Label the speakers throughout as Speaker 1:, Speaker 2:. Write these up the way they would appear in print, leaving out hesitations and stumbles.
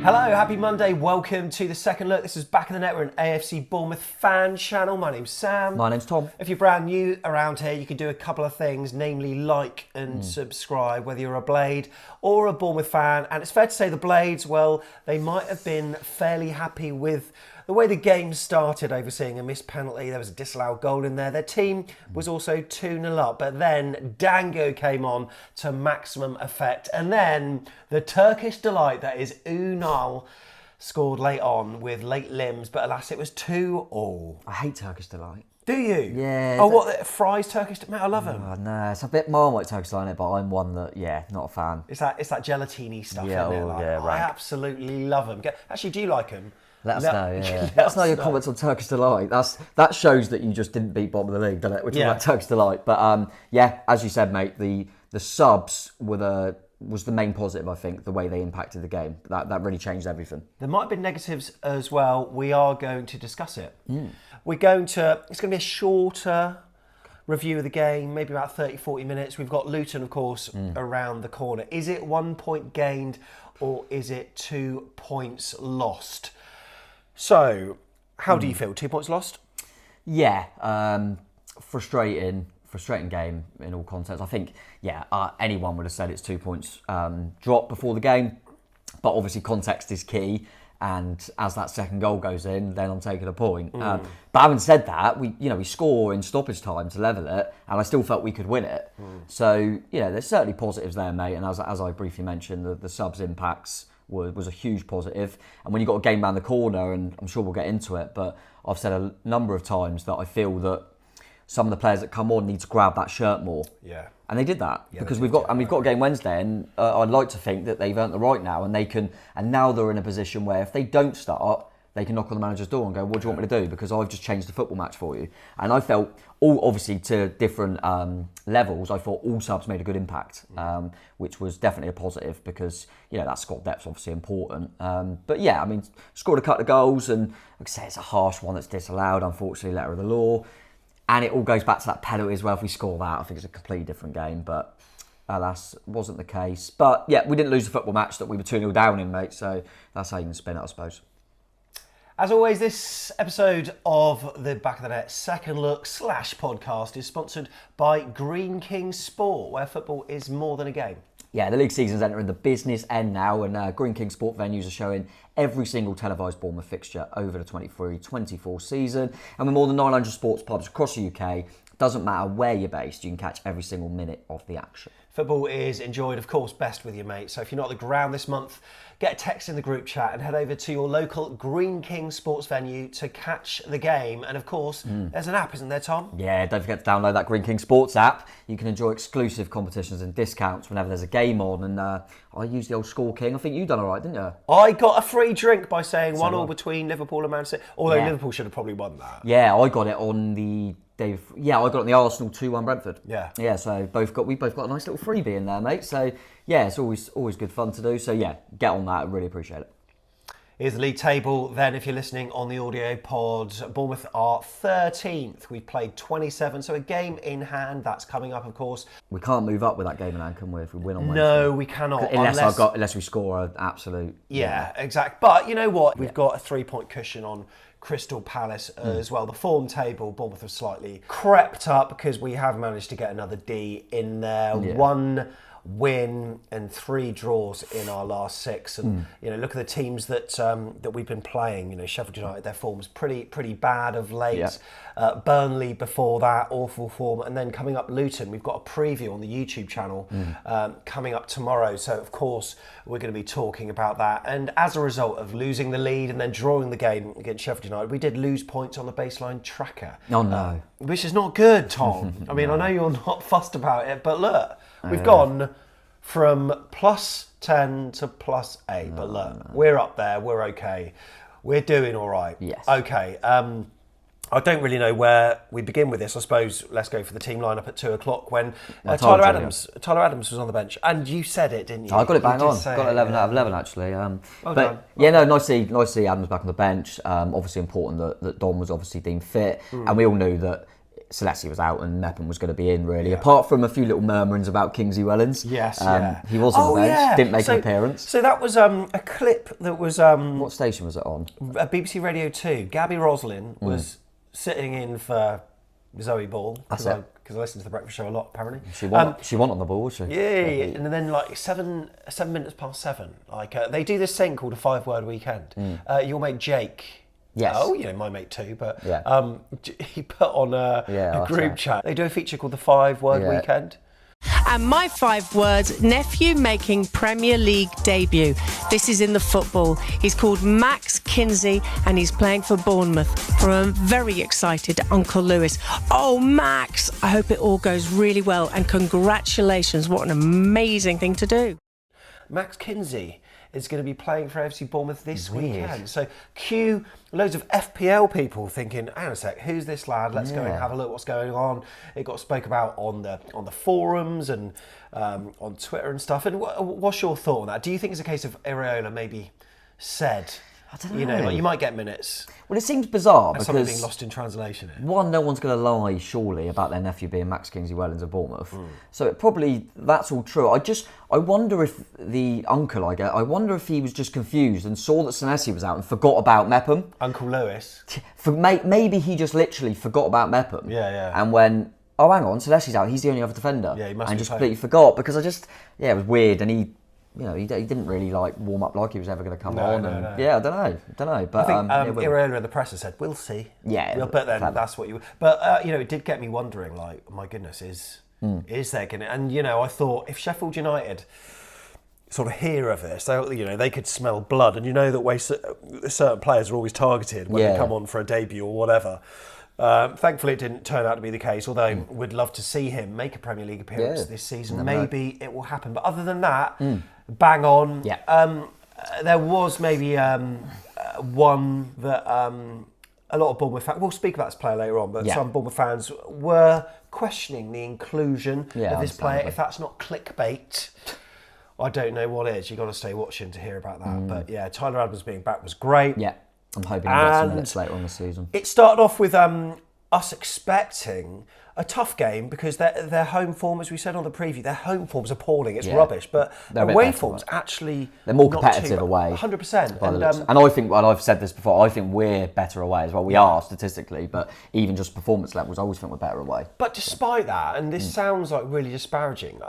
Speaker 1: Hello, happy Monday. Welcome to the second look. This is Back of the Net. We're an AFC Bournemouth fan channel. My name's Sam.
Speaker 2: My name's Tom.
Speaker 1: If you're brand new around here, you can do a couple of things, namely like and subscribe, whether you're a Blade or a Bournemouth fan. And it's fair to say the Blades, well, they might have been fairly happy with the way the game started, overseeing a missed penalty. There was a disallowed goal in there. Their team was also 2-0 up. But then Dango came on to maximum effect. And then the Turkish delight that is Unal scored late on with late limbs. But alas, it was 2-2.
Speaker 2: I hate Turkish delight.
Speaker 1: Do you?
Speaker 2: Yeah.
Speaker 1: Oh, what? Fries Turkish? Mate, I love them.
Speaker 2: Oh, no, it's a bit Marmite Turkish delight, but I'm one that, not a fan.
Speaker 1: It's that gelatine stuff,
Speaker 2: Yeah,
Speaker 1: isn't it?
Speaker 2: oh, yeah,
Speaker 1: I
Speaker 2: rank.
Speaker 1: absolutely love them. Actually, do you like them?
Speaker 2: Let us know, yeah. Let us know your comments on Turkish delight. That shows that you just didn't beat bottom of the league, doesn't it? We're talking about Turkish delight. But as you said, mate, the subs was the main positive, I think, the way they impacted the game. That really changed everything.
Speaker 1: There might have been negatives as well. We are going to discuss it. It's going to be a shorter review of the game, maybe about 30, 40 minutes. We've got Luton, of course, around the corner. Is it 1 point gained or is it 2 points lost? So, how do you feel? 2 points lost?
Speaker 2: Yeah, frustrating game in all contexts. I think, anyone would have said it's 2 points drop before the game, but obviously context is key. And as that second goal goes in, then I'm taking a point. But having said that, we score in stoppage time to level it, and I still felt we could win it. So there's certainly positives there, mate. And as I briefly mentioned, the subs impacts was a huge positive. And when you got a game around the corner, and I'm sure we'll get into it, but I've said a number of times that I feel that some of the players that come on need to grab that shirt more. Yeah. And they did that because we've got a game Wednesday, and I'd like to think that they've earned the right now, and now they're in a position where if they don't start, they can knock on the manager's door and go, "What do you want me to do? Because I've just changed the football match for you." And I felt obviously to different levels, I thought all subs made a good impact, which was definitely a positive because that squad depth's obviously important. Scored a couple of goals, and like I say, it's a harsh one that's disallowed, unfortunately, letter of the law. And it all goes back to that penalty as well. If we score that, I think it's a completely different game. But alas, wasn't the case. But we didn't lose the football match that we were 2-0 down in, mate. So that's how you can spin it, I suppose.
Speaker 1: As always, this episode of the Back of the Net second look / podcast is sponsored by Green King Sport, where football is more than a game.
Speaker 2: Yeah, the league season's entering the business end now, and Green King Sport venues are showing every single televised Bournemouth fixture over the 23-24 season. And with more than 900 sports pubs across the UK, doesn't matter where you're based, you can catch every single minute of the action.
Speaker 1: Football is enjoyed, of course, best with your mates. So if you're not at the ground this month, get a text in the group chat and head over to your local Green King Sports venue to catch the game. And of course, there's an app, isn't there, Tom?
Speaker 2: Yeah, don't forget to download that Green King Sports app. You can enjoy exclusive competitions and discounts whenever there's a game on. And I used the old Score King. I think you done all right, didn't you? I
Speaker 1: got a free drink by saying 1-1 between Liverpool and Man City. Although Liverpool should have probably won that.
Speaker 2: Yeah, I got it on the I got it on the Arsenal 2-1 Brentford. Yeah, so we both got a nice little freebie in there, mate. So it's always good fun to do. So get on that. I really appreciate it.
Speaker 1: Here's the league table then, if you're listening on the audio pod. Bournemouth are 13th. We've played 27, so a game in hand. That's coming up, of course.
Speaker 2: We can't move up with that game in hand, can we, if we win on Wednesday?
Speaker 1: No, we cannot.
Speaker 2: Unless we score an absolute...
Speaker 1: Yeah, exactly. But you know what? We've got a 3-point cushion on Crystal Palace as well. The form table, Bournemouth have slightly crept up because we have managed to get another D in there. One win and 3 draws in our last 6, and look at the teams that we've been playing. Sheffield United, their form's pretty bad of late. Burnley before that, awful form, and then coming up Luton. We've got a preview on the YouTube channel coming up tomorrow, so of course we're going to be talking about that. And as a result of losing the lead and then drawing the game against Sheffield United, we did lose points on the baseline tracker.
Speaker 2: Oh no,
Speaker 1: which is not good, Tom. I mean, I know you're not fussed about it, but look, we've gone from +10 to +8, but look, we're up there, we're okay. We're doing all right.
Speaker 2: Yes.
Speaker 1: Okay, I don't really know where we begin with this. I suppose let's go for the team lineup at 2:00 when Tyler Adams was on the bench, and you said it, didn't you?
Speaker 2: I got it bang on. Got 11 out of 11 actually.
Speaker 1: Well done.
Speaker 2: Nice to see Adams back on the bench. Obviously important that Don was obviously deemed fit, and we all knew that Celestia was out and Mepham was going to be in, really. Apart from a few little murmurings about Kingsley Wellens.
Speaker 1: Yes,
Speaker 2: He was on the bench, didn't make an appearance.
Speaker 1: So that was a clip that was...
Speaker 2: what station was it on?
Speaker 1: BBC Radio 2. Gabby Roslin was sitting in for Zoe Ball. Because I listen to The Breakfast Show a lot, apparently.
Speaker 2: She won on the ball, was she?
Speaker 1: Yeah. And then like 7 minutes past 7, like they do this thing called a 5-word weekend. Your mate Jake...
Speaker 2: Yes.
Speaker 1: Oh, my mate too, but he put on a group chat. They do a feature called the 5-word weekend.
Speaker 3: And my 5 words, nephew making Premier League debut. This is in the football. He's called Max Kinsey and he's playing for Bournemouth from a very excited Uncle Lewis. Oh, Max, I hope it all goes really well and congratulations. What an amazing thing to do.
Speaker 1: Max Kinsey is going to be playing for AFC Bournemouth this weekend. So cue loads of FPL people thinking, hang on a sec, who's this lad? Let's go and have a look what's going on. It got spoke about on the forums and on Twitter and stuff. And what's your thought on that? Do you think it's a case of Iraola maybe said,
Speaker 2: I don't know.
Speaker 1: Like you might get minutes?
Speaker 2: Well, it seems bizarre
Speaker 1: because something being lost in translation here.
Speaker 2: One, no one's going to lie, surely, about their nephew being Max Kingsley Wellens of Bournemouth. So it probably, that's all true. I wonder if the uncle I wonder if he was just confused and saw that Senesi was out and forgot about Mepham.
Speaker 1: Uncle Lewis.
Speaker 2: Maybe he just literally forgot about Mepham.
Speaker 1: Yeah.
Speaker 2: And when, oh, hang on, Senesi's out, he's the only other defender.
Speaker 1: Yeah, he must
Speaker 2: and
Speaker 1: be
Speaker 2: just
Speaker 1: playing.
Speaker 2: completely forgot because it was weird and he didn't really warm up like he was ever going to come on.
Speaker 1: No.
Speaker 2: Yeah, I don't know. But
Speaker 1: I think Iraola in the press said, "We'll see."
Speaker 2: Yeah,
Speaker 1: but then that's what you. But it did get me wondering. Like, my goodness, is there going to? And I thought if Sheffield United sort of hear of this, they could smell blood, and that way certain players are always targeted when they come on for a debut or whatever. Thankfully, it didn't turn out to be the case, although we'd love to see him make a Premier League appearance this season. Maybe it will happen. But other than that, bang on.
Speaker 2: Yeah.
Speaker 1: There was maybe one that a lot of Bournemouth fans, we'll speak about this player later on, but some Bournemouth fans were questioning the inclusion of this player. If that's not clickbait, I don't know what is. You've got to stay watching to hear about that. But yeah, Tyler Adams being back was great.
Speaker 2: Yeah. I'm hoping he'll get some minutes later on the season. It
Speaker 1: started off with us expecting a tough game because their home form, as we said on the preview, their home form's appalling. It's rubbish, but away form's actually
Speaker 2: they're more competitive away.
Speaker 1: 100%.
Speaker 2: And I think, well, I've said this before, I think we're better away as well. We are statistically, but even just performance levels, I always think we're better away.
Speaker 1: But despite that, and this sounds like really disparaging,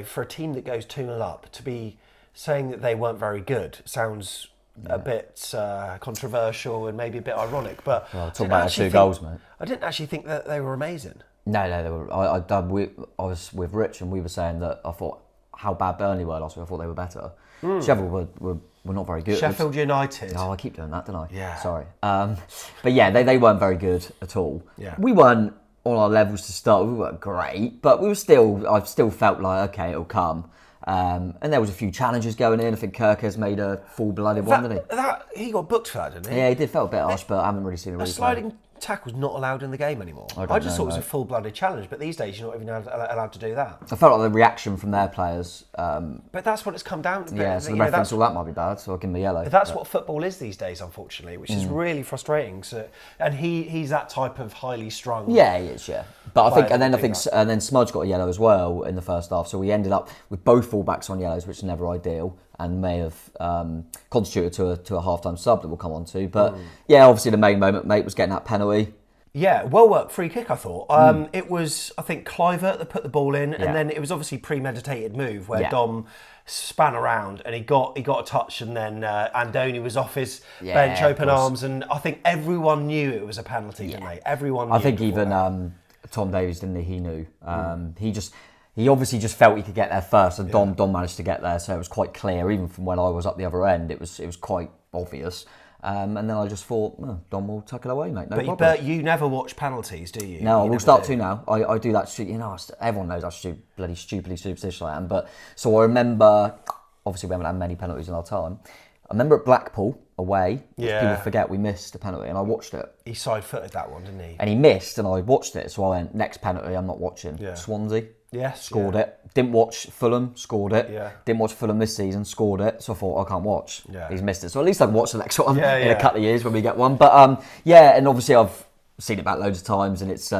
Speaker 1: for a team that goes 2-0 up, to be saying that they weren't very good sounds a bit controversial and maybe a bit ironic, but
Speaker 2: talk about our 2 goals, mate.
Speaker 1: I didn't actually think that they were amazing.
Speaker 2: No, they were. I was with Rich and we were saying that I thought how bad Burnley were last week. I thought they were better. Sheffield were not very good.
Speaker 1: Sheffield United.
Speaker 2: Oh, I keep doing that, don't I?
Speaker 1: Yeah.
Speaker 2: Sorry. But yeah, they weren't very good at all.
Speaker 1: Yeah.
Speaker 2: We weren't on our levels to start. We weren't great, but I still felt like okay, it'll come. And there was a few challenges going in. I think Kirkers made a full-blooded one, didn't he?
Speaker 1: He got booked for that, didn't he?
Speaker 2: Yeah, he did. Felt a bit harsh, but I haven't really seen a replay.
Speaker 1: Sliding tackle's not allowed in the game anymore. I just thought it was a full-blooded challenge, but these days you're not even allowed to do that.
Speaker 2: I felt like the reaction from their players.
Speaker 1: But that's what it's come down to.
Speaker 2: Yeah, so the reference, all that might be bad, so I'll give him a yellow.
Speaker 1: That's what football is these days, unfortunately, which is really frustrating. So, and he's that type of highly strung.
Speaker 2: Yeah, he is. Yeah, but I think Smudge got a yellow as well in the first half. So we ended up with both fullbacks on yellows, which is never ideal, and may have constituted to a half-time sub that we'll come on to. But yeah, obviously the main moment, mate, was getting that penalty.
Speaker 1: Yeah, well worked free kick, I thought. It was, I think, Clivert that put the ball in, and then it was obviously premeditated move where Dom span around and he got a touch, and then Andoni was off his bench, open arms, and I think everyone knew it was a penalty, didn't they? Everyone knew.
Speaker 2: I think even Tom Davies, didn't he? He knew. He obviously just felt he could get there first, and Dom managed to get there, so it was quite clear, even from when I was up the other end, it was quite obvious. And then I just thought, Dom will tuck it away, mate. No problem.
Speaker 1: But you never watch penalties, do you?
Speaker 2: No, we'll start to now. I do that. Everyone knows how bloody stupidly superstitious I am. But so I remember, obviously we haven't had many penalties in our time. I remember at Blackpool away, which people forget we missed a penalty, and I watched it.
Speaker 1: He side-footed that one, didn't he?
Speaker 2: And he missed, and I watched it. So I went, next penalty, I'm not watching. Yeah. Swansea.
Speaker 1: Yes.
Speaker 2: Scored it. Didn't watch Fulham, scored it. Yeah. Didn't watch Fulham this season, scored it. So I thought, I can't watch. Yeah. He's missed it. So at least I can watch the next one in a couple of years when we get one. But and obviously I've seen it back loads of times, and it's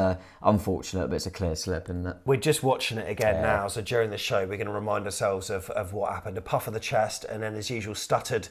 Speaker 2: unfortunate, but it's a clear slip, isn't it?
Speaker 1: We're just watching it again now, so during the show we're going to remind ourselves of what happened. A puff of the chest, and then as usual stuttered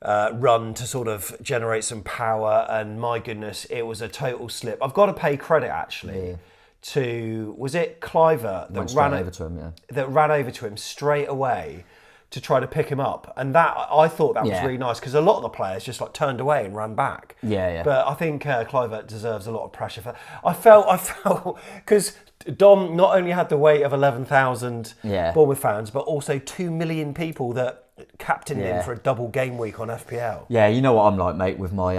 Speaker 1: run to sort of generate some power, and my goodness, it was a total slip. I've got to pay credit actually to, was it Cliver that ran
Speaker 2: over to him,
Speaker 1: that ran over to him straight away to try to pick him up, and that I thought that was really nice, because a lot of the players just like turned away and ran back. But I think Cliver deserves a lot of pressure for. I felt because Dom not only had the weight of 11,000 Bournemouth fans, but also 2 million people that captained him for a double game week on FPL.
Speaker 2: Yeah, you know what I'm like, mate, with my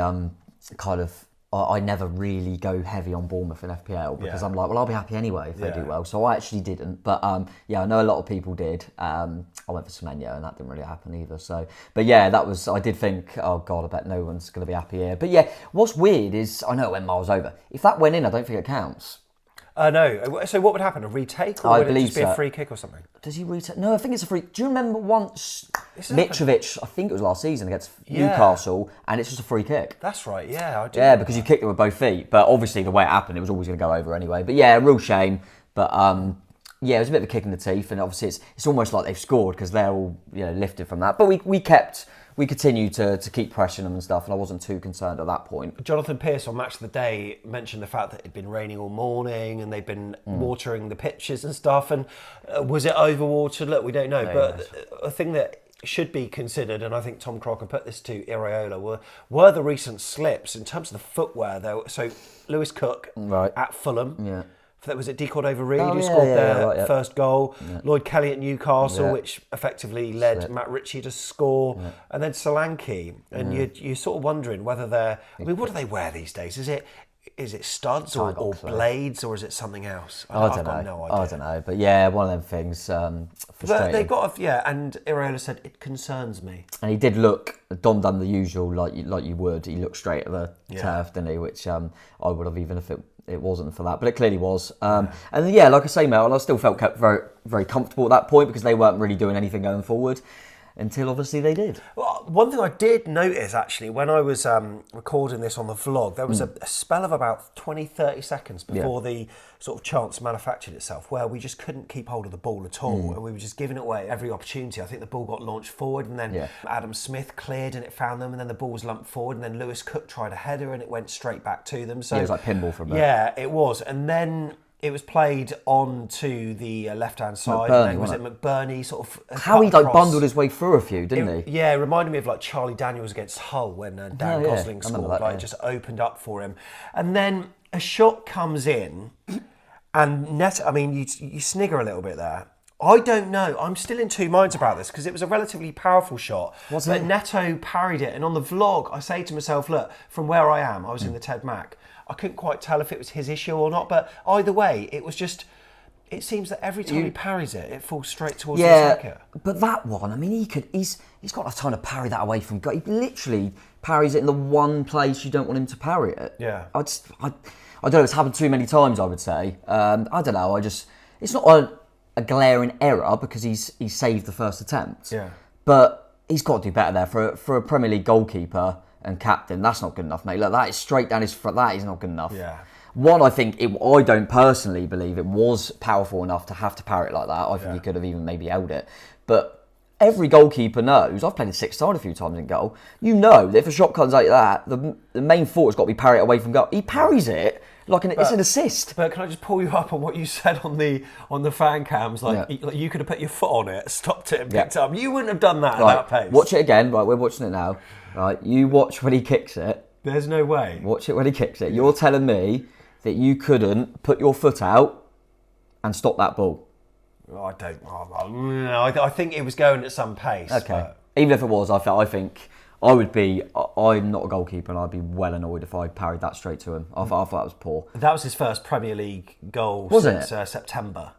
Speaker 2: kind of. I never really go heavy on Bournemouth in FPL because I'm like, well, I'll be happy anyway if they do well. So I actually didn't. But I know a lot of people did. I went for Semenyo and that didn't really happen either. So, but yeah, that was, I did think, oh God, I bet no one's going to be happy here. But yeah, what's weird is, I know it went miles over. If that went in, I don't think it counts.
Speaker 1: No. So what would happen? A retake, or would it just be a free kick or something?
Speaker 2: Does he retake? No, I think it's a free. Do you remember once Mitrovic? I think it was last season against Newcastle, and it's just a free kick.
Speaker 1: That's right. Yeah, I do.
Speaker 2: Yeah, because you kicked it with both feet. But obviously, the way it happened, it was always going to go over anyway. But yeah, real shame. But yeah, it was a bit of a kick in the teeth, and obviously, it's almost like they've scored because they're all lifted from that. But we continued to keep pressuring them and stuff, and I wasn't too concerned at that point.
Speaker 1: Jonathan Pearce on Match of the Day mentioned the fact that it'd been raining all morning and they'd been watering the pitches and stuff, and was it overwatered? Look, we don't know, but a thing that should be considered, and I think Tom Crocker put this to Iraola, were the recent slips in terms of the footwear, though. So Lewis Cook at Fulham. Was it Decord over Reed who scored their first goal? Lloyd Kelly at Newcastle, which effectively led Matt Ritchie to score. And then Solanke. And you're sort of wondering whether they're... I mean, what do they wear these days? Is it studs or blades, or is it something else?
Speaker 2: I don't know.
Speaker 1: Got no idea.
Speaker 2: I don't know. But yeah, one of them things. Frustrating.
Speaker 1: They got and Iraola said, it concerns me.
Speaker 2: And he did look, Dom done the usual like you would. He looked straight at the turf, didn't he? Which I would have, even if it wasn't for that, but it clearly was. And then, like I say, Mel, I still felt very, very comfortable at that point because they weren't really doing anything going forward until obviously they did.
Speaker 1: Well, one thing I did notice actually when I was recording this on the vlog, there was a spell of about 20-30 seconds before the sort of chance manufactured itself where we just couldn't keep hold of the ball at all, and we were just giving it away every opportunity. I think the ball got launched forward, and then Adam Smith cleared and it found them, and then the ball was lumped forward, and then Lewis Cook tried a header and it went straight back to them. So
Speaker 2: it was like pinball for a bit.
Speaker 1: Yeah, it was. And then it was played on to the left-hand side.
Speaker 2: McBurney,
Speaker 1: and then was it McBurney sort of...
Speaker 2: How he bundled his way through a few, didn't he?
Speaker 1: Yeah, it reminded me of like Charlie Daniels against Hull when Dan Gosling scored. That, just opened up for him. And then a shot comes in and you snigger a little bit there. I don't know. I'm still in two minds about this because it was a relatively powerful shot. But Neto parried it. And on the vlog, I say to myself, look, from where I am, I was in the Ted Mac. I couldn't quite tell if it was his issue or not, but either way, it was just... It seems that every time he parries it, it falls straight towards the attacker.
Speaker 2: But that one, I mean, he's got a time to parry that away from goal. He literally parries it in the one place you don't want him to parry it.
Speaker 1: Yeah.
Speaker 2: I don't know, it's happened too many times, I would say. I don't know, it's not a glaring error because he's saved the first attempt.
Speaker 1: Yeah.
Speaker 2: But he's got to do better there for a Premier League goalkeeper and captain. That's not good enough, mate. Look, that is straight down his front. That is not good enough.
Speaker 1: Yeah.
Speaker 2: One, I don't personally believe it was powerful enough to have to parry it like that. I think he could have even maybe held it. But every goalkeeper knows, I've played a six-side a few times in goal, you know that if a shot comes like that, the main thought has got to be parry it away from goal. He parries it like it's an assist.
Speaker 1: But can I just pull you up on what you said on the fan cams? You could have put your foot on it, stopped it and picked it up. You wouldn't have done that at that pace.
Speaker 2: Watch it again. Right, we're watching it now. Right, you watch when he kicks it.
Speaker 1: There's no way.
Speaker 2: Watch it when he kicks it. You're telling me that you couldn't put your foot out and stop that ball?
Speaker 1: I don't. I think it was going at some pace.
Speaker 2: Okay.
Speaker 1: But...
Speaker 2: Even if it was, I think I would be... I'm not a goalkeeper and I'd be well annoyed if I parried that straight to him. I thought that was poor.
Speaker 1: That was his first Premier League goal since September.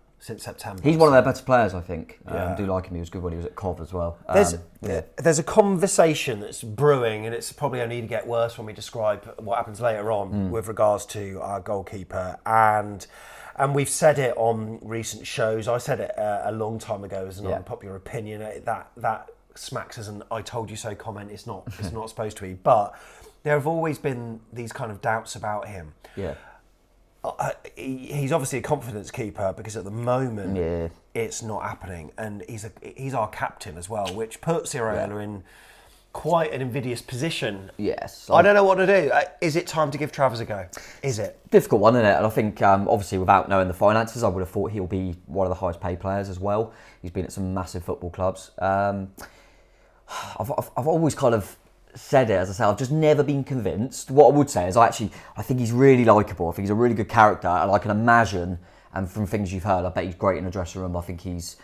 Speaker 2: He's one of their better players, I think. I do like him. He was good when he was at Cov as well.
Speaker 1: There's a conversation that's brewing, and it's probably only to get worse when we describe what happens later on with regards to our goalkeeper. And we've said it on recent shows. I said it a long time ago as an unpopular opinion. That smacks as an "I told you so" comment. It's not supposed to be, but there have always been these kind of doubts about him.
Speaker 2: Yeah.
Speaker 1: He's obviously a confidence keeper because at the moment it's not happening, and he's our captain as well, which puts Iraola in quite an invidious position.
Speaker 2: Yes.
Speaker 1: I don't know what to do. Is it time to give Travers a go? Is it?
Speaker 2: Difficult one, isn't it? And I think, obviously, without knowing the finances, I would have thought he'll be one of the highest paid players as well. He's been at some massive football clubs. I've always kind of said it, as I say, I've just never been convinced. What I would say is I think he's really likeable. I think he's a really good character, and I can imagine, and from things you've heard, I bet he's great in the dressing room. I think he's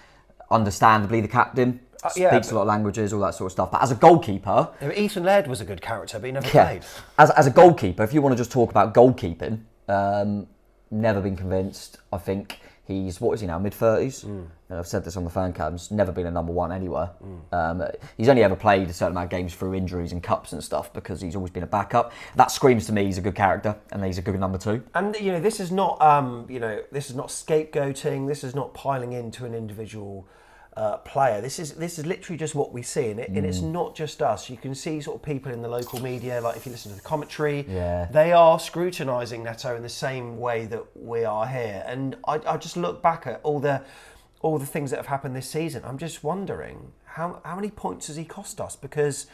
Speaker 2: understandably the captain, speaks a lot of languages, all that sort of stuff. But as a goalkeeper...
Speaker 1: Ethan Laird was a good character, but he never played.
Speaker 2: As a goalkeeper, if you want to just talk about goalkeeping, never been convinced. I think he's, what is he now, mid-30s? And I've said this on the fan cams, never been a number one anywhere. He's only ever played a certain amount of games through injuries and cups and stuff because he's always been a backup. That screams to me he's a good character and he's a good number two.
Speaker 1: And, this is not, this is not scapegoating. This is not piling into an individual player. This is literally just what we see, and it's not just us. You can see sort of people in the local media, like if you listen to the commentary, they are scrutinising Neto in the same way that we are here. And I just look back at all the things that have happened this season. I'm just wondering how many points has he cost us, because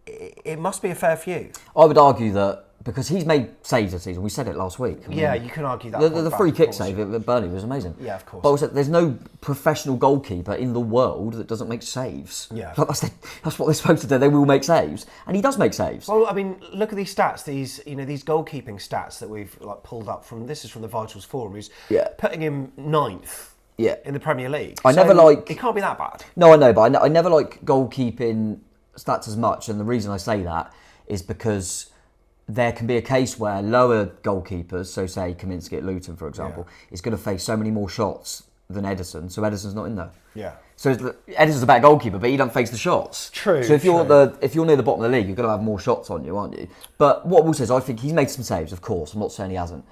Speaker 1: it must be a fair few.
Speaker 2: I would argue that because he's made saves this season. We said it last week.
Speaker 1: I mean, you can argue that.
Speaker 2: The free kick save at Burnley was amazing.
Speaker 1: Yeah, of course.
Speaker 2: But also, there's no professional goalkeeper in the world that doesn't make saves.
Speaker 1: Yeah.
Speaker 2: That's what they're supposed to do. They will make saves. And he does make saves.
Speaker 1: Well, I mean, look at these stats, these goalkeeping stats that we've pulled up from, this is from the Vitals Forum, who's putting him 9th in the Premier League. It can't be that bad.
Speaker 2: No, I know, but I never like goalkeeping stats as much. And the reason I say that is because there can be a case where lower goalkeepers, so say Kaminsky at Luton, for example, is going to face so many more shots than Ederson, so Ederson's not in there.
Speaker 1: Yeah.
Speaker 2: So Ederson's a better goalkeeper, but he doesn't face the shots.
Speaker 1: True.
Speaker 2: So if you're near the bottom of the league, you're going to have more shots on you, aren't you? But what I will say is I think he's made some saves, of course. I'm not saying he hasn't.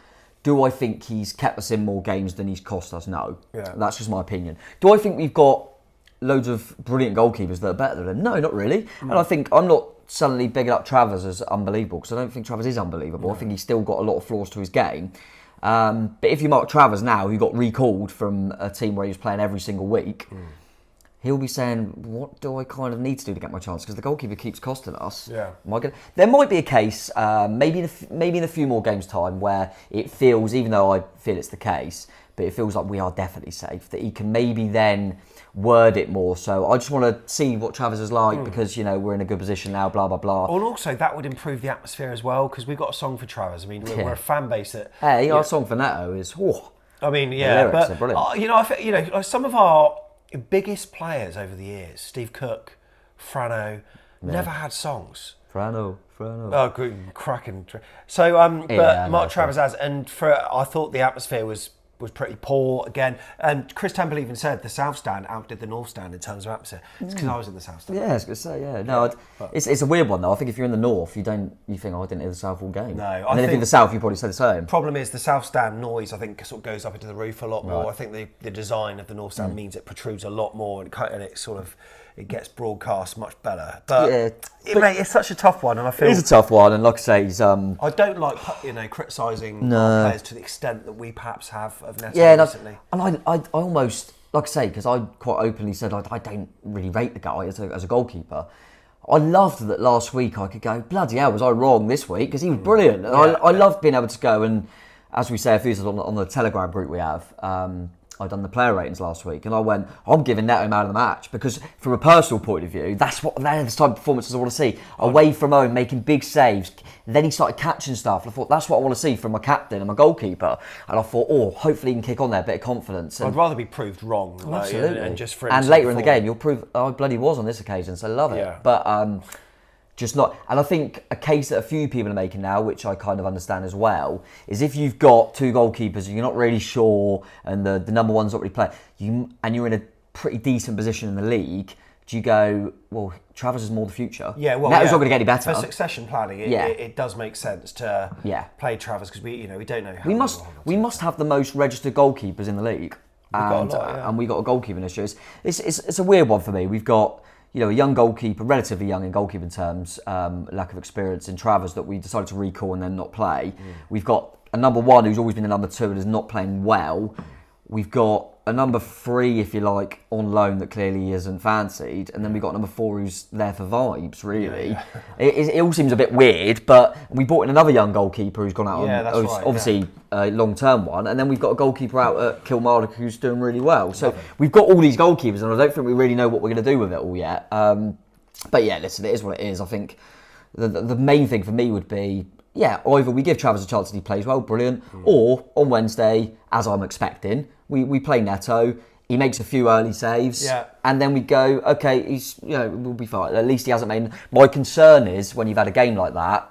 Speaker 2: Do I think he's kept us in more games than he's cost us? No. Yeah. That's just my opinion. Do I think we've got loads of brilliant goalkeepers that are better than him? No, not really. And I think I'm not suddenly bigging up Travers as unbelievable, because I don't think Travers is unbelievable. I think he's still got a lot of flaws to his game. But if you mark Travers now, who got recalled from a team where he was playing every single week, he'll be saying, what do I kind of need to do to get my chance? Because the goalkeeper keeps costing us. Yeah. There might be a case, maybe in a few more games' time, where it feels, even though I feel it's the case, but it feels like we are definitely safe, that he can maybe then word it more. So I just want to see what Travers is like, because, we're in a good position now, blah, blah, blah.
Speaker 1: Well, also, that would improve the atmosphere as well, because we've got a song for Travers. I mean, we're a fan base that...
Speaker 2: Hey, our song for Neto is...
Speaker 1: I mean, yeah,
Speaker 2: but, are brilliant.
Speaker 1: I think, some of our biggest players over the years, Steve Cook, Frano, never had songs.
Speaker 2: Frano.
Speaker 1: Oh, good, cracking. So, but Mark Travers has, and I thought the atmosphere was pretty poor again. And Chris Temple even said the South Stand outdid the North Stand in terms of atmosphere. It's because I was in the South Stand.
Speaker 2: Yeah, I was going to say, yeah. No, it's a weird one though. I think if you're in the North, you think, I didn't hear the South all game.
Speaker 1: No,
Speaker 2: and then if you're in the South, you probably say the same.
Speaker 1: Problem is the South Stand noise, I think, sort of goes up into the roof a lot more. I think the design of the North Stand means it protrudes a lot more, and it sort of... it gets broadcast much better. But, mate, it's such a tough one, and I feel...
Speaker 2: It is a tough one, and like I say, he's...
Speaker 1: I don't like, criticising our players to the extent that we perhaps have of Neto recently.
Speaker 2: And I almost, like I say, because I quite openly said I don't really rate the guy as a goalkeeper. I loved that last week I could go, bloody hell, was I wrong this week? Because he was brilliant. And I loved being able to go, and as we say a few times on the Telegram group we have... I'd done the player ratings last week, and I went, I'm giving Neto man of the match, because from a personal point of view, they're the type of performances I want to see. Away from home, making big saves. Then he started catching stuff. And I thought, that's what I want to see from my captain and my goalkeeper. And I thought, hopefully he can kick on there, a bit of confidence. And
Speaker 1: I'd rather be proved wrong.
Speaker 2: Absolutely.
Speaker 1: And just for him
Speaker 2: and later in the game, you'll prove, I bloody was on this occasion, so love it. Yeah. But just not. And I think a case that a few people are making now, which I kind of understand as well, is if you've got two goalkeepers and you're not really sure, and the number one's not really playing, and you're in a pretty decent position in the league, do you go, well, Travers is more the future?
Speaker 1: Yeah, well,
Speaker 2: Neto's not going to get any better.
Speaker 1: For succession planning, it does make sense to play Travers, because we don't know how
Speaker 2: we must have the most registered goalkeepers in the league. And we got a goalkeeping issue. It's a weird one for me. We've got, a young goalkeeper, relatively young in goalkeeping terms, lack of experience in Travers that we decided to recall and then not play. We've got a number 1 who's always been a number 2 and is not playing well. We've got a number 3, if you like, on loan that clearly isn't fancied, and then we've got number 4 who's there for vibes, really. Yeah. It all seems a bit weird, but we brought in another young goalkeeper who's gone out on, obviously, a long-term one, and then we've got a goalkeeper out at Kilmarnock who's doing really well. So we've got all these goalkeepers, and I don't think we really know what we're going to do with it all yet. But yeah, listen, it is what it is. I think the main thing for me would be, either we give Travers a chance and he plays well, brilliant, or on Wednesday, as I'm expecting, we play Neto, he makes a few early saves, and then we go, okay, we'll be fine. At least he hasn't made... My concern is, when you've had a game like that,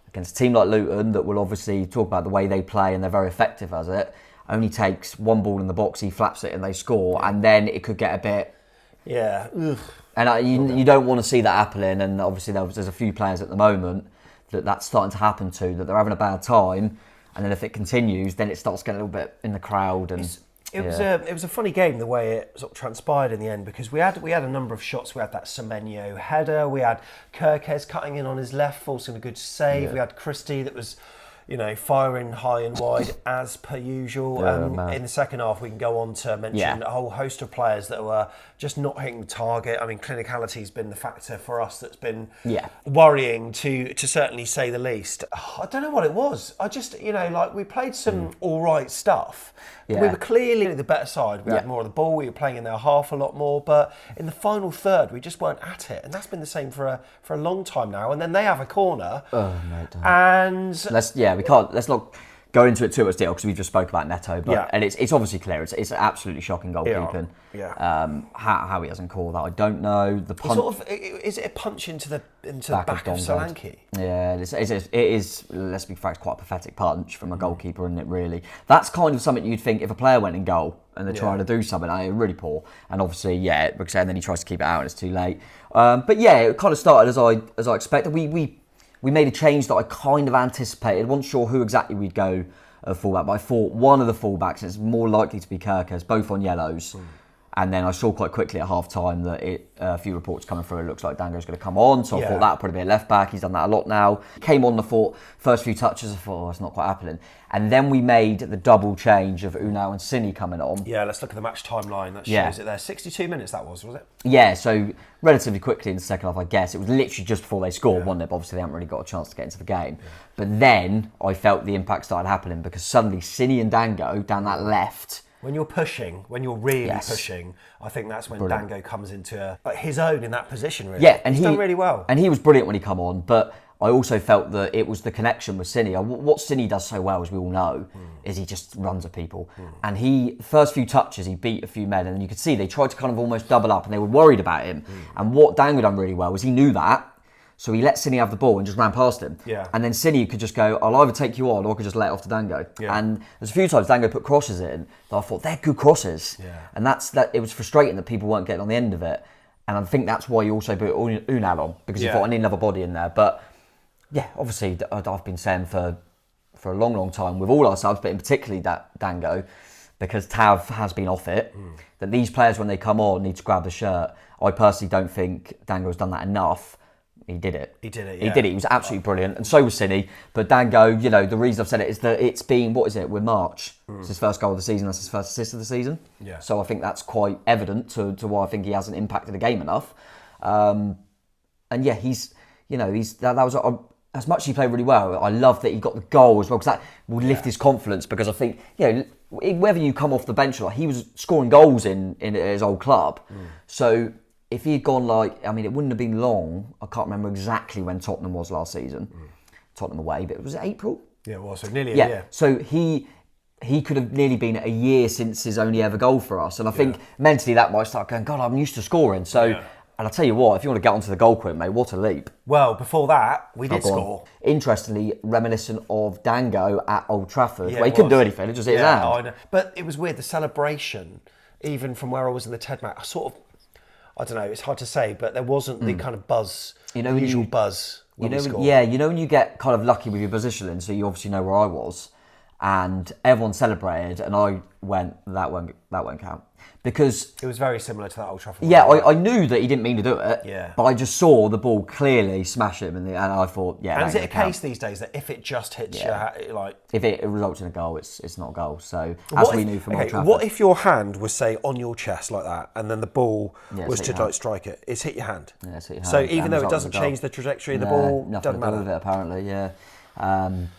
Speaker 2: against a team like Luton, that will obviously talk about the way they play and they're very effective as it, only takes one ball in the box, he flaps it and they score, and then it could get a bit...
Speaker 1: Yeah. Ugh.
Speaker 2: And you don't want to see that happening, and obviously there's a few players at the moment that's starting to happen to, that they're having a bad time, and then if it continues, then it starts getting a little bit in the crowd. And
Speaker 1: it was a funny game the way it sort of transpired in the end, because we had a number of shots. We had that Semenyo header, we had Kirkes cutting in on his left, forcing a good save. We had Christie that was, firing high and wide as per usual. In the second half, we can go on to mention a whole host of players that were just not hitting the target. I mean, clinicality's been the factor for us that's been worrying, to certainly say the least. I don't know what it was. I just, we played some all right stuff. We were clearly the better side. We had more of the ball. We were playing in their half a lot more. But in the final third, we just weren't at it. And that's been the same for a long time now. And then they have a corner.
Speaker 2: Oh, mate, don't.
Speaker 1: And...
Speaker 2: let's not go into it too much detail, because we just spoke about Neto. But and it's obviously clear. It's absolutely shocking goalkeeping. How he hasn't called that, I don't know. The punch,
Speaker 1: is it a punch into the back of Solanke?
Speaker 2: Yeah, it is. Let's be frank, quite a pathetic punch from a goalkeeper, isn't it? Really, that's kind of something you'd think if a player went in goal and they're trying to do something. Really poor. And obviously, because and then he tries to keep it out and it's too late. But yeah, it kind of started as I expected. We made a change that I kind of anticipated. Wasn't sure who exactly we'd go at fullback, but I thought one of the fullbacks is more likely to be Kirkes, both on yellows. And then I saw quite quickly at half time that a few reports coming through, it looks like Dango's going to come on. So I thought that'd probably be a left back. He's done that a lot now. Came on, I thought, first few touches, I thought, it's not quite happening. And then we made the double change of Unal and Cini coming on.
Speaker 1: Yeah, let's look at the match timeline. That shows it there. 62 minutes that was it?
Speaker 2: Yeah, so relatively quickly in the second half, I guess. It was literally just before they scored, wasn't it? But obviously, they haven't really got a chance to get into the game. But then I felt the impact started happening, because suddenly Cini and Dango down that left...
Speaker 1: When you're pushing, when you're really pushing, I think that's when Dango comes into his own in that position, really.
Speaker 2: Yeah, and
Speaker 1: he's done really well.
Speaker 2: And he was brilliant when he come on, but I also felt that it was the connection with Cini. What Cini does so well, as we all know, is he just runs at people. And first few touches, he beat a few men, and you could see they tried to kind of almost double up, and they were worried about him. And what Dango done really well was he knew that, so he let Cini have the ball and just ran past him.
Speaker 1: Yeah.
Speaker 2: And then Cini could just go, I'll either take you on, or I could just let it off to Dango. Yeah. And there's a few times Dango put crosses in that I thought, they're good crosses. Yeah. And it was frustrating that people weren't getting on the end of it. And I think that's why you also put Unal on, because you thought, I need another body in there. But yeah, obviously, I've been saying for a long, long time with all our subs, but in particularly that Dango, because Tav has been off it, that these players, when they come on, need to grab the shirt. I personally don't think Dango's done that enough. He did it.
Speaker 1: He did it.
Speaker 2: He was absolutely brilliant, and so was Cini. But Dango, the reason I've said it is that it's been, we're March. It's his first goal of the season. That's his first assist of the season. Yeah. So I think that's quite evident to why I think he hasn't impacted the game enough. And yeah, that was as much as he played really well. I love that he got the goal as well, because that will lift his confidence. Because I think whether you come off the bench or not, he was scoring goals in his old club. So. If he had gone it wouldn't have been long. I can't remember exactly when Tottenham was last season. Tottenham away, but was it April?
Speaker 1: Yeah, it was. So nearly a year.
Speaker 2: So he could have nearly been a year since his only ever goal for us. And I think mentally that might start going, God, I'm used to scoring. So, and I'll tell you what, if you want to get onto the goal quick, mate, what a leap.
Speaker 1: Well, before that, we did score.
Speaker 2: Interestingly, reminiscent of Dango at Old Trafford, where he couldn't do anything. It just hit his hand.
Speaker 1: I know. But it was weird, the celebration, even from where I was in the TED match, I don't know, it's hard to say, but there wasn't the kind of buzz, usual buzz when we scored.
Speaker 2: Yeah, when you get kind of lucky with your positioning, so you obviously know where I was, and everyone celebrated, and I went, that won't count. Because
Speaker 1: it was very similar to that Old Trafford.
Speaker 2: Yeah, I knew that he didn't mean to do it.
Speaker 1: Yeah.
Speaker 2: But I just saw the ball clearly smash him, and I thought, yeah.
Speaker 1: And is it a case these days that if it just hits
Speaker 2: if it results in a goal, it's not a goal. So as we knew from Old Trafford.
Speaker 1: What if your hand was, say, on your chest like that, and then the ball was to strike it? It's hit your hand.
Speaker 2: Yeah, it's hit your hand.
Speaker 1: So even though it doesn't change the trajectory of the ball,
Speaker 2: nothing
Speaker 1: doesn't matter.
Speaker 2: With it, apparently, yeah.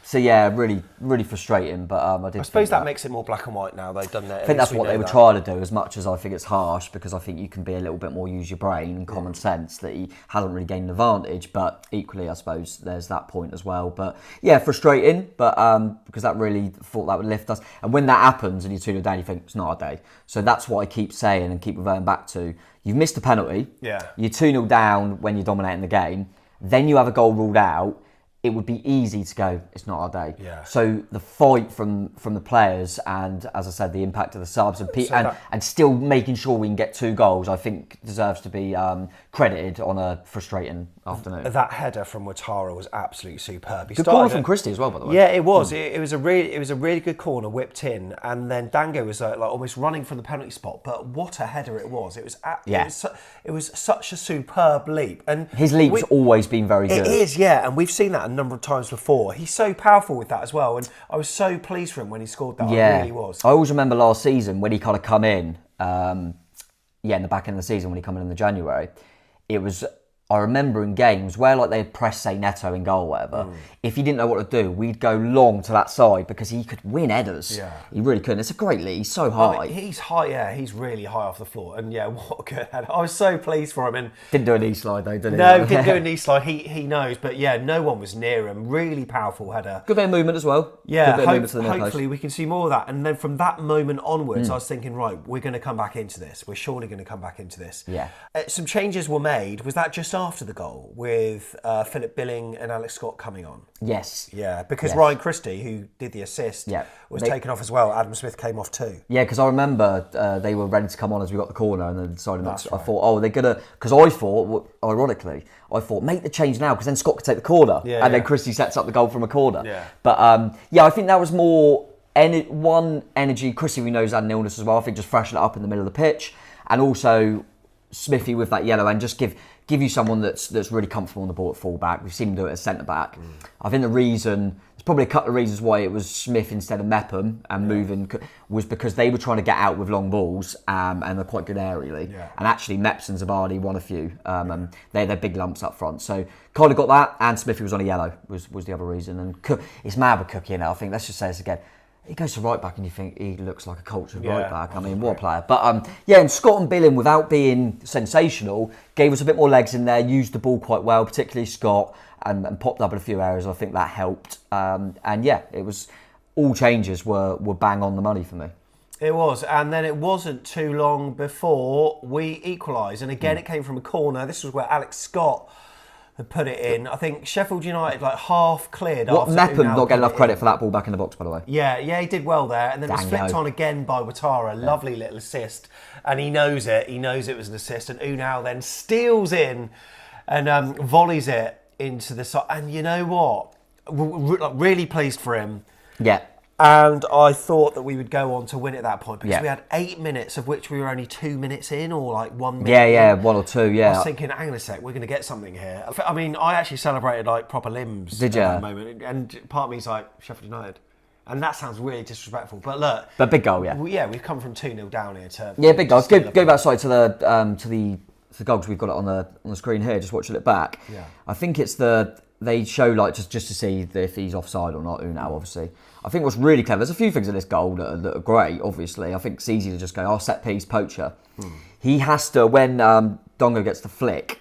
Speaker 2: So yeah, really frustrating. But I
Speaker 1: suppose that makes it more black and white now, though, doesn't it?
Speaker 2: I think that's what they were trying to do. As much as I think it's harsh, because I think you can be a little bit more use your brain and common sense, that he hasn't really gained an advantage. But equally, I suppose there's that point as well. But yeah, frustrating. But because that really thought that would lift us. And when that happens and you're 2-0 down, you think it's not our day. So that's what I keep saying and keep reverting back to. You've missed a penalty.
Speaker 1: Yeah.
Speaker 2: You're 2-0 down when you're dominating the game. Then you have a goal ruled out. It would be easy to go, it's not our day.
Speaker 1: Yeah.
Speaker 2: So the fight from the players and, as I said, the impact of the subs and still making sure we can get 2 goals, I think deserves to be credited on a frustrating afternoon.
Speaker 1: That header from Ouattara was absolutely superb.
Speaker 2: Good corner from Christie as well, by the way.
Speaker 1: Yeah, it was. It was a really good corner, whipped in, and then Dango was like almost running from the penalty spot. But what a header it was! It was such a superb leap, and
Speaker 2: his leap's always been very good.
Speaker 1: It is, yeah, and we've seen that a number of times before. He's so powerful with that as well, and I was so pleased for him when he scored that.
Speaker 2: Yeah.
Speaker 1: I really was.
Speaker 2: I always remember last season when he kind of come in, in the back end of the season when he come in the January, it was. I remember in games where like they'd press, say, Neto in goal or whatever, if he didn't know what to do, we'd go long to that side because he could win headers.
Speaker 1: Yeah.
Speaker 2: He really could. It's a great lead. He's so high.
Speaker 1: I mean, he's high, yeah. He's really high off the floor. And yeah, what a good header. I was so pleased for him. And
Speaker 2: didn't do a knee slide though, did he?
Speaker 1: No, didn't do a knee slide. He knows. But yeah, no one was near him. Really powerful header.
Speaker 2: Good bit of movement as well.
Speaker 1: Yeah,
Speaker 2: Good bit of movement to the near
Speaker 1: hopefully
Speaker 2: post.
Speaker 1: we can see more of that. And then from that moment onwards, I was thinking, right, we're going to come back into this. We're surely going to come back into this.
Speaker 2: Yeah.
Speaker 1: Some changes were made. Was that just after the goal? With Philip Billing and Alex Scott coming on.
Speaker 2: Yes.
Speaker 1: Yeah, because Ryan Christie, who did the assist, was taken off as well. Adam Smith came off too.
Speaker 2: Yeah, because I remember they were ready to come on as we got the corner and then decided not to. I thought, they're going to... Because I thought, ironically, make the change now because then Scott could take the corner.
Speaker 1: Yeah,
Speaker 2: then Christie sets up the goal from a corner.
Speaker 1: Yeah.
Speaker 2: But I think that was more... energy. Christie, we know, has had an illness as well. I think just freshen it up in the middle of the pitch. And also Smithy with that yellow and just give you someone that's really comfortable on the ball at full-back. We've seen him do it as centre-back. I think there's probably a couple of reasons why it was Smith instead of Mepham and moving was because they were trying to get out with long balls and they're quite good aerially.
Speaker 1: Yeah.
Speaker 2: And actually Meps and Zabadi won a few. And they're big lumps up front. So kind of got that, and Smithy was on a yellow was the other reason. And it's mad with Cookie now. I think, let's just say this again. He goes to right back and you think he looks like a cultured right back. I mean, what a player. But and Scott and Billing, without being sensational, gave us a bit more legs in there, used the ball quite well, particularly Scott, and popped up in a few areas. I think that helped. It was all changes were bang on the money for me.
Speaker 1: It was, and then it wasn't too long before we equalised. And again, it came from a corner. This was where Alex Scott had put it in. I think Sheffield United half cleared.
Speaker 2: Mepham not getting enough credit for that ball back in the box, by the way.
Speaker 1: Yeah, he did well there. And then it was flicked on again by Ouattara. Lovely little assist. And he knows it. He knows it was an assist. And Unal then steals in and volleys it into the side. And you know what? Really pleased for him.
Speaker 2: Yeah.
Speaker 1: And I thought that we would go on to win at that point because we had 8 minutes, of which we were only 2 minutes in, or 1 minute.
Speaker 2: Yeah, 1 or 2. Yeah.
Speaker 1: I was thinking, hang on a sec, we're going to get something here. I mean, I actually celebrated proper limbs
Speaker 2: at
Speaker 1: that moment, and part of me's like Sheffield United, and that sounds really disrespectful. But look,
Speaker 2: but big goal, yeah.
Speaker 1: We've come from 2-0 down here to
Speaker 2: big goal. Go back to the goals. We've got it on the screen here. Just watching it back.
Speaker 1: Yeah.
Speaker 2: I think it's they show just to see if he's offside or not. Unal, obviously. I think what's really clever, there's a few things in this goal that are great, obviously. I think it's easy to just go, set piece, poacher. He has to, when Dongo gets the flick,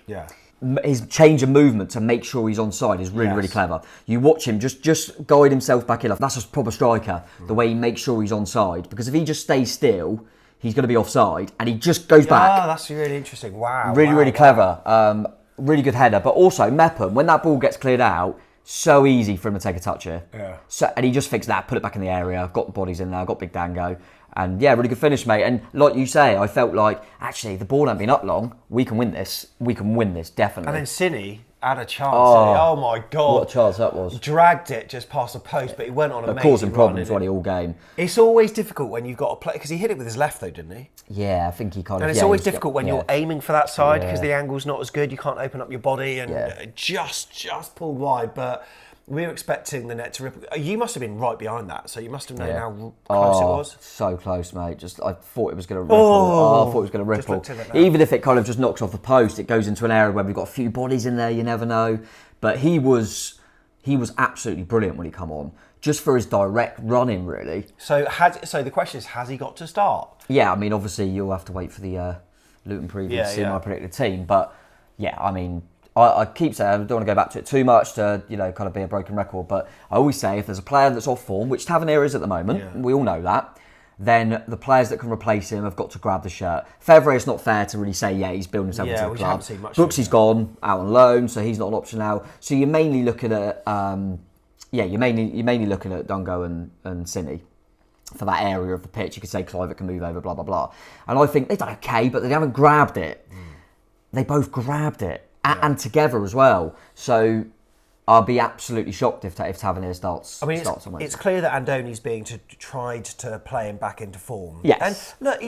Speaker 2: his change of movement to make sure he's onside is really clever. You watch him just guide himself back in. That's a proper striker, the way he makes sure he's onside. Because if he just stays still, he's going to be offside, and he just goes back.
Speaker 1: Oh, that's really interesting. Wow.
Speaker 2: Really clever. Really good header. But also, Mepham, when that ball gets cleared out, so easy for him to take a touch here.
Speaker 1: Yeah.
Speaker 2: And he just fixed that, put it back in the area, got the bodies in there, got Big Dango. And really good finish, mate. And like you say, I felt like, actually, the ball hasn't been up long. We can win this. We can win this, definitely.
Speaker 1: And then Cini, had a chance. Oh my God.
Speaker 2: What a chance that was.
Speaker 1: Dragged it just past the post, but he went on a amazing
Speaker 2: causing problems
Speaker 1: run,
Speaker 2: all game.
Speaker 1: It's always difficult when you've got a play, because he hit it with his left though, didn't he?
Speaker 2: Yeah, I think he kind of...
Speaker 1: And it's always difficult when you're aiming for that side because the angle's not as good. You can't open up your body and just pulled wide, but... We were expecting the net to rip. You must have been right behind that, so you must have known how close it was.
Speaker 2: So close, mate. I thought it was going to ripple. I thought it was going to ripple. Even if it kind of just knocks off the post, it goes into an area where we've got a few bodies in there. You never know. But he was absolutely brilliant when he come on, just for his direct running, really.
Speaker 1: So the question is, has he got to start?
Speaker 2: Yeah, I mean, obviously you'll have to wait for the Luton preview to see my predicted team, but yeah, I mean. I keep saying, I don't want to go back to it too much to, kind of be a broken record, but I always say if there's a player that's off form, which Tavernier is at the moment, we all know that, then the players that can replace him have got to grab the shirt. Fevre, it's not fair to really say, he's building himself into the club. Brooksy's gone, out on loan, so he's not an option now. So you're mainly looking at, you're mainly looking at Dungo and Cine for that area of the pitch. You could say Clive can move over, blah, blah, blah. And I think they've done okay, but they haven't grabbed it. They both grabbed it. And together as well. So I'll be absolutely shocked if Tavernier starts. I mean,
Speaker 1: it's clear that Andoni's tried to play him back into form.
Speaker 2: Yes.
Speaker 1: And look,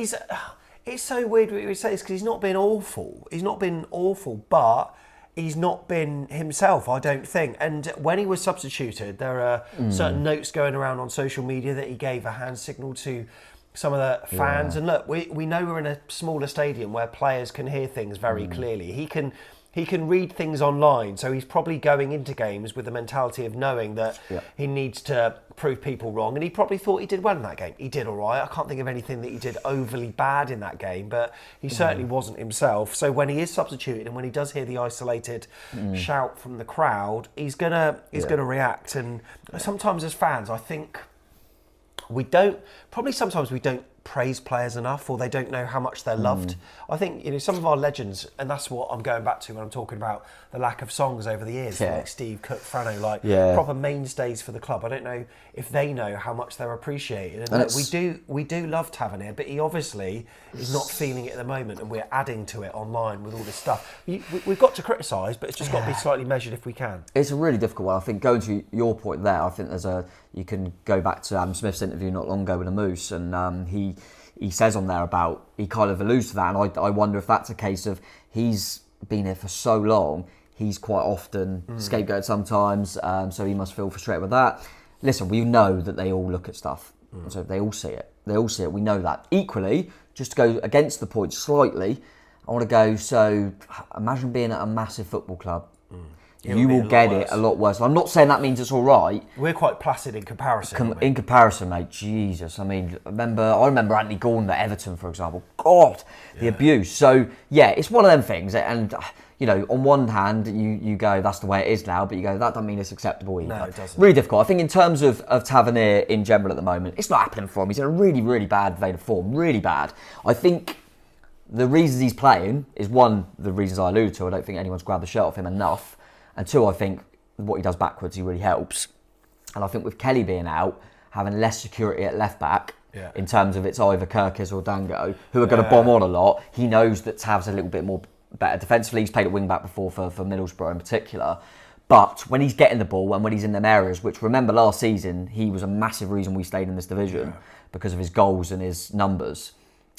Speaker 1: it's so weird what we say this because he's not been awful. He's not been awful, but he's not been himself, I don't think. And when he was substituted, there are certain notes going around on social media that he gave a hand signal to some of the fans. And look, we know we're in a smaller stadium where players can hear things very clearly. He can read things online, so he's probably going into games with the mentality of knowing that he needs to prove people wrong, and he probably thought he did well in that game. He did all right. I can't think of anything that he did overly bad in that game, but he certainly wasn't himself. So when he is substituted and when he does hear the isolated shout from the crowd, he's gonna react. And sometimes as fans, I think sometimes we don't praise players enough, or they don't know how much they're loved. I think some of our legends, and that's what I'm going back to when I'm talking about the lack of songs over the years, like Steve Cook, Frano, proper mainstays for the club. I don't know if they know how much they're appreciated. And we do love Tavernier, but he obviously is not feeling it at the moment, and we're adding to it online with all this stuff. We've got to criticise, but it's just got to be slightly measured if we can.
Speaker 2: It's a really difficult one. I think going to your point there, I think you can go back to Adam Smith's interview not long ago with the Moose, and he says on there about, he kind of alludes to that, and I wonder if that's a case of he's been here for so long, he's quite often scapegoated sometimes, so he must feel frustrated with that. Listen, we know that they all look at stuff, so they all see it. We know that. Equally, just to go against the point slightly, I want to go, so imagine being at a massive football club. You will get it a lot worse. I'm not saying that means it's all right.
Speaker 1: We're quite placid in comparison.
Speaker 2: In comparison, mate, Jesus. I mean, I remember Anthony Gordon at Everton, for example. God, the abuse. So, yeah, it's one of them things. And, on one hand, you go, that's the way it is now. But you go, that doesn't mean it's acceptable either.
Speaker 1: No, it doesn't.
Speaker 2: Really difficult. I think in terms of Tavernier in general at the moment, it's not happening for him. He's in a really, really bad vein of form. Really bad. I think the reasons he's playing is, one, the reasons I alluded to. I don't think anyone's grabbed the shirt off him enough. And two, I think what he does backwards, he really helps. And I think with Kelly being out, having less security at left back, in terms of it's either Kirkes or Dango, who are going to bomb on a lot, he knows that Tav's a little bit more better defensively. He's played at wing back before for Middlesbrough in particular. But when he's getting the ball and when he's in them areas, which remember last season, he was a massive reason we stayed in this division because of his goals and his numbers.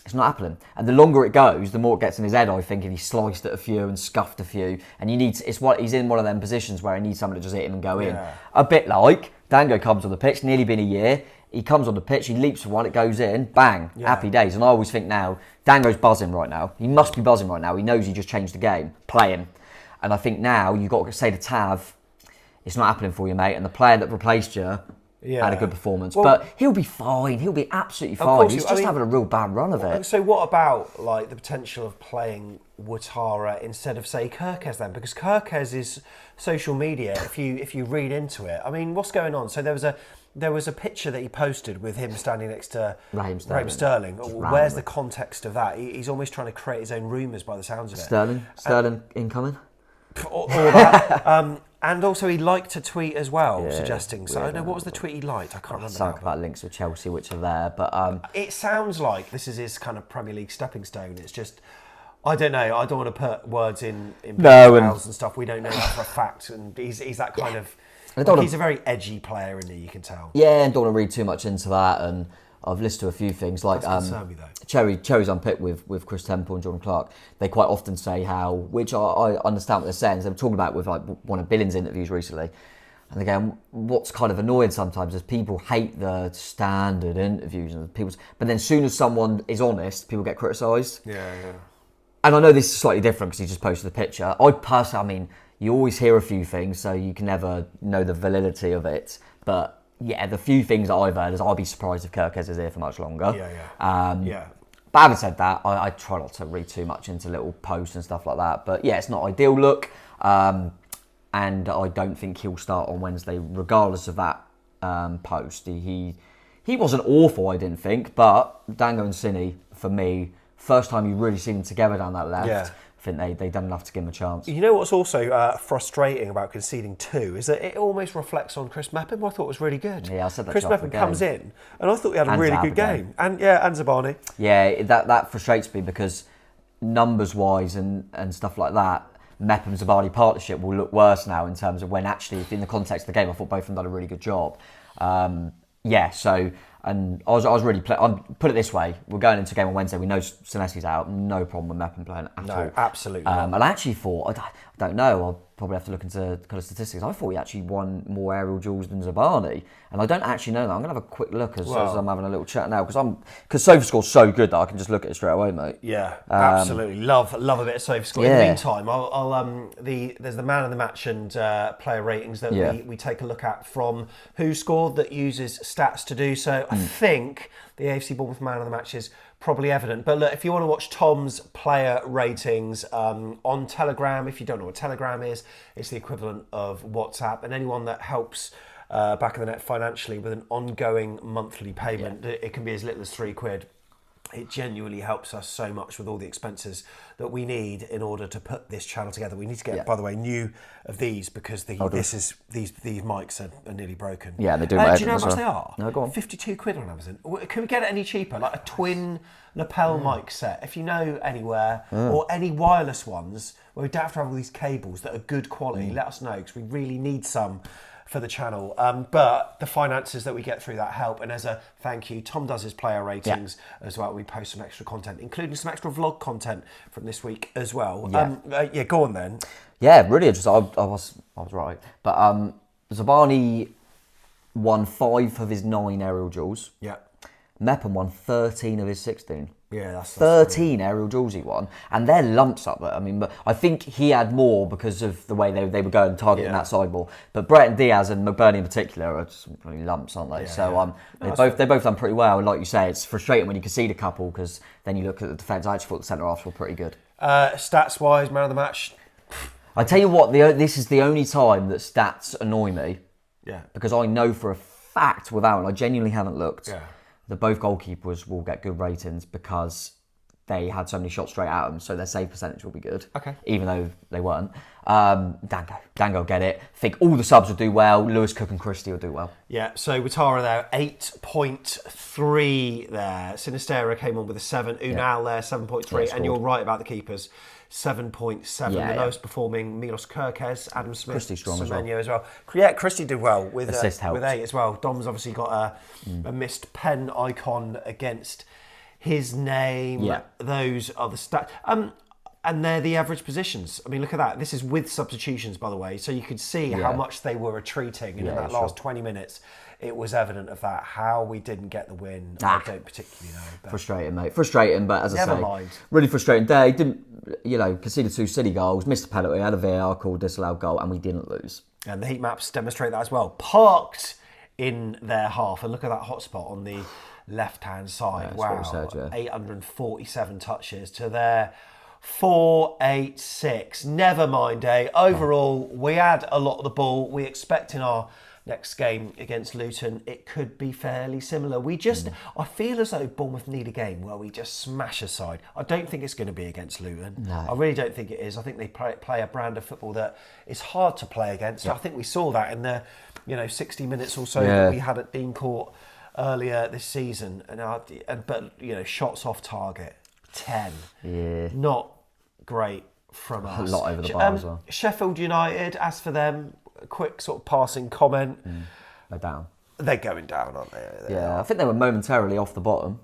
Speaker 2: It's not happening. And the longer it goes, the more it gets in his head, I think, and he sliced at a few and scuffed a few. And he's in one of them positions where he needs someone to just hit him and go in. A bit like Dango comes on the pitch, nearly been a year. He comes on the pitch, he leaps for one, it goes in, bang, happy days. And I always think now, Dango's buzzing right now. He must be buzzing right now. He knows he just changed the game, playing. And I think now you've got to say to Tav, it's not happening for you, mate. And the player that replaced you had a good performance. Well, but he'll be fine. He'll be absolutely fine. He's just having a real bad run of it.
Speaker 1: So what about the potential of playing Ouattara instead of, say, Kirkes then? Because Kirkes is social media, if you read into it. I mean, what's going on? So there was a picture that he posted with him standing next to Raheem Sterling. Where's the context of that? He's almost trying to create his own rumours by the sounds of it.
Speaker 2: Sterling incoming?
Speaker 1: All that. And also he liked a tweet as well, suggesting. So I don't know, what was the tweet he liked? I can't remember.
Speaker 2: Something about links with Chelsea, which are there. But
Speaker 1: it sounds like this is his kind of Premier League stepping stone. It's just, I don't know. I don't want to put words in
Speaker 2: No,
Speaker 1: mouths and stuff. We don't know that for a fact. And he's that kind of... he's a very edgy player, isn't he? You can tell.
Speaker 2: Yeah, and don't want to read too much into that. And I've listened to a few things like Cherry's Unpicked with Chris Temple and Jordan Clark. They quite often say how, which I understand what they're saying. They were talking about with like one of Billings' interviews recently. And again, what's kind of annoying sometimes is people hate the standard interviews and but then as soon as someone is honest, people get criticised.
Speaker 1: Yeah.
Speaker 2: And I know this is slightly different because he just posted the picture. I personally, you always hear a few things, so you can never know the validity of it. But yeah, the few things that I've heard is I'd be surprised if Kirkes is here for much longer.
Speaker 1: Yeah.
Speaker 2: But having said that, I try not to read too much into little posts and stuff like that. But yeah, it's not ideal look. And I don't think he'll start on Wednesday, regardless of that post. He wasn't awful, I didn't think, but Dango and Cine, for me, first time you really seen them together down that left.
Speaker 1: Yeah.
Speaker 2: I think they done enough to give him a chance.
Speaker 1: You know what's also frustrating about conceding 2 is that it almost reflects on Chris Mepham. I thought it was really good.
Speaker 2: Yeah, I said that.
Speaker 1: Chris Mepham comes in, and I thought he had a really good game. And Zabani.
Speaker 2: Yeah, that frustrates me because numbers-wise and stuff like that, Mepham-Zabani partnership will look worse now in terms of when actually, in the context of the game, I thought both of them done a really good job. And I was really... put it this way, we're going into a game on Wednesday, we know Senesi's out, no problem with Mepham playing at all.
Speaker 1: No, absolutely
Speaker 2: And I actually thought, I don't know, I'll probably have to look into kind of statistics, I thought he actually won more aerial duels than Zabani, and I don't actually know that. I'm going to have a quick look as I'm having a little chat now, because SofaScore's so good that I can just look at it straight away, mate.
Speaker 1: Yeah, absolutely. Love a bit of SofaScore.
Speaker 2: Yeah.
Speaker 1: In the meantime, there's the man of the match and player ratings that we take a look at from Who Scored that uses stats to do so. I think the AFC Bournemouth man of the match is probably evident. But look, if you want to watch Tom's player ratings on Telegram, if you don't know what Telegram is, it's the equivalent of WhatsApp. And anyone that helps back of the net financially with an ongoing monthly payment, it can be as little as £3. It genuinely helps us so much with all the expenses that we need in order to put this channel together. We need to get, by the way, new of these because these mics are nearly broken.
Speaker 2: Yeah, they do.
Speaker 1: Do you know how much they are?
Speaker 2: No, go on.
Speaker 1: £52 on Amazon. Can we get it any cheaper? Like a twin lapel mic set. If you know anywhere or any wireless ones where we don't have to have all these cables that are good quality, let us know because we really need some for the channel. But the finances that we get through that help. And as a thank you, Tom does his player ratings as well. We post some extra content, including some extra vlog content from this week as well. Go on then.
Speaker 2: Yeah, really interesting. I was right. But Zabani won 5 of his 9 aerial duels.
Speaker 1: Yeah.
Speaker 2: Mepham won 13 of his 16.
Speaker 1: Yeah, that's
Speaker 2: 13 aerial duels he won, and they're lumps up there. I mean, but I think he had more because of the way they were going targeting that sideball. But Brett and Diaz and McBurney in particular are just really lumps, aren't they? They both done pretty well. And like you say, it's frustrating when you concede a couple because then you look at the defence. I actually thought the centre halves were pretty good.
Speaker 1: Stats wise, man of the match.
Speaker 2: I tell you what, this is the only time that stats annoy me.
Speaker 1: Yeah.
Speaker 2: Because I know for a fact, without, and I genuinely haven't looked.
Speaker 1: Yeah.
Speaker 2: That both goalkeepers will get good ratings because they had so many shots straight at them, so their save percentage will be good. Okay. Even though they weren't. Dango will get it. I think all the subs will do well. Lewis, Cook and Christie will do well. Yeah, so Watara there, 8.3 there. Sinistera came on with a 7. Unal there, 7.3. And you're right about the keepers. 7.7, the lowest performing Milos Kirkes, Adam Smith, Christie strong as well. Yeah, Christie did well with 8 as well. Dom's obviously got a missed pen icon against his name. Yeah. Those are the stats. And they're the average positions. I mean, look at that. This is with substitutions, by the way. So you could see how much they were retreating. And in that last 20 minutes, it was evident of that. How we didn't get the win, I don't particularly know. Frustrating, mate. Frustrating, but as I say, really frustrating day. Didn't, conceded 2 City goals, missed a penalty, had a VAR call, disallowed goal, and we didn't lose. And the heat maps demonstrate that as well. Parked in their half. And look at that hotspot on the left-hand side. Wow. 847 touches to their 486. Never mind, overall, we had a lot of the ball. We expect in our next game against Luton, it could be fairly similar. I feel as though Bournemouth need a game where we just smash a side. I don't think it's going to be against Luton. No. I really don't think it is. I think they play a brand of football that is hard to play against. Yeah. I think we saw that in the 60 minutes or so that we had at Dean Court earlier this season. But shots off target, 10. Yeah. Not
Speaker 1: great from us.
Speaker 2: A lot over the bar as well.
Speaker 1: Sheffield United, as for them, a quick sort of passing comment.
Speaker 2: They're down.
Speaker 1: They're going down, aren't they?
Speaker 2: I think they were momentarily off the bottom.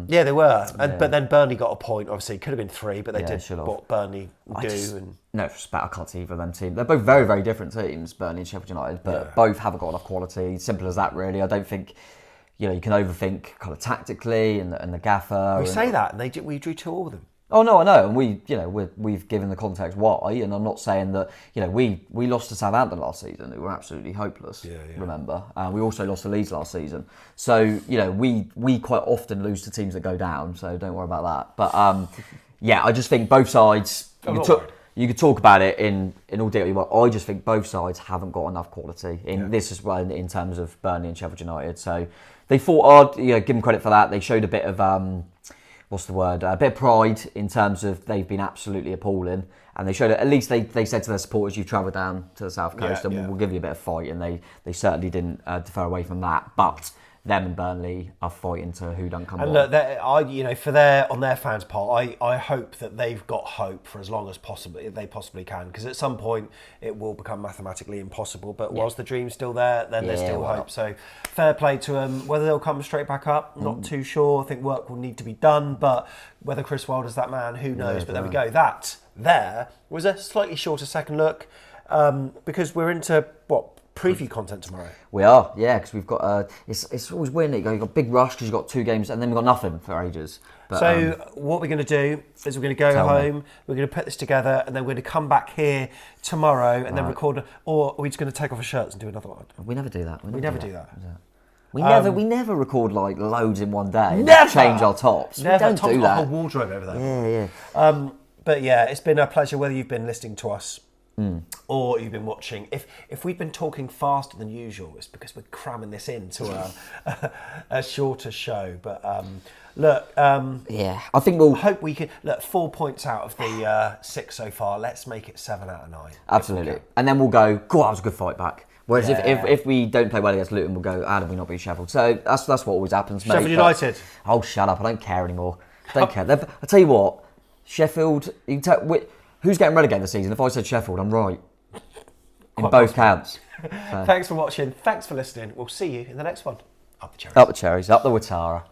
Speaker 1: Yeah, they were. But then Burnley got a point, obviously. Could have been 3, but they did what Burnley do.
Speaker 2: No respect, I can't see either of them teams. They're both very, very different teams, Burnley and Sheffield United, but both haven't got enough quality. Simple as that, really. I don't think, you can overthink kind of tactically and the gaffer.
Speaker 1: We say that, and we drew 2-2 with them.
Speaker 2: Oh no, I know, and we've given the context why, and I'm not saying that we lost to Southampton last season, who were absolutely hopeless. Remember, we also lost to Leeds last season, so we quite often lose to teams that go down. So don't worry about that. But I just think both sides. You could talk about it in all detail. But I just think both sides haven't got enough quality in this as well in terms of Burnley and Sheffield United. So they fought hard. Give them credit for that. They showed a bit of a bit of pride in terms of they've been absolutely appalling, and they showed it. At least they said to their supporters, "You've travelled down to the south coast, and we'll give you a bit of fight." And they certainly didn't defer away from that. But them and Burnley are fighting to who don't come. And
Speaker 1: look, on their fans' part, I hope that they've got hope for as long as possible they possibly can, because at some point it will become mathematically impossible. But whilst the dream's still there, then there's still hope. So fair play to them. Whether they'll come straight back up, not too sure. I think work will need to be done, but whether Chris Wilder's that man, who knows? But there we go. That there was a slightly shorter second look, because we're into preview content tomorrow.
Speaker 2: We are, because we've got. It's always weird. You've got a big rush because you've got 2 games, and then we've got nothing for ages. But,
Speaker 1: so what we're going to do is we're going to go home. We're going to put this together, and then we're going to come back here tomorrow and then record. Or are we just going to take off our shirts and do another one?
Speaker 2: We never do that.
Speaker 1: We never do that.
Speaker 2: We never record like loads in one day.
Speaker 1: Never
Speaker 2: change our tops.
Speaker 1: Never.
Speaker 2: We don't do that.
Speaker 1: A whole wardrobe over there. Yeah. But it's been a pleasure whether you've been listening to us. Or you've been watching. If we've been talking faster than usual, it's because we're cramming this into a shorter show. But look,
Speaker 2: I think we'll
Speaker 1: hope we can. Look, 4 points out of the 6 so far. Let's make it 7 out of 9.
Speaker 2: Absolutely, and then we'll go. Cool, that was a good fight back. Whereas if we don't play well against Luton, we'll go. How did we not beat Sheffield? So that's what always happens. Mate.
Speaker 1: Sheffield United.
Speaker 2: Oh, shut up! I don't care anymore. Don't care. I tell you what, Sheffield. Who's getting relegated this season? If I said Sheffield, I'm right. In both counts.
Speaker 1: Thanks for watching. Thanks for listening. We'll see you in the next one. Up the cherries.
Speaker 2: Up the cherries. Up the Watara.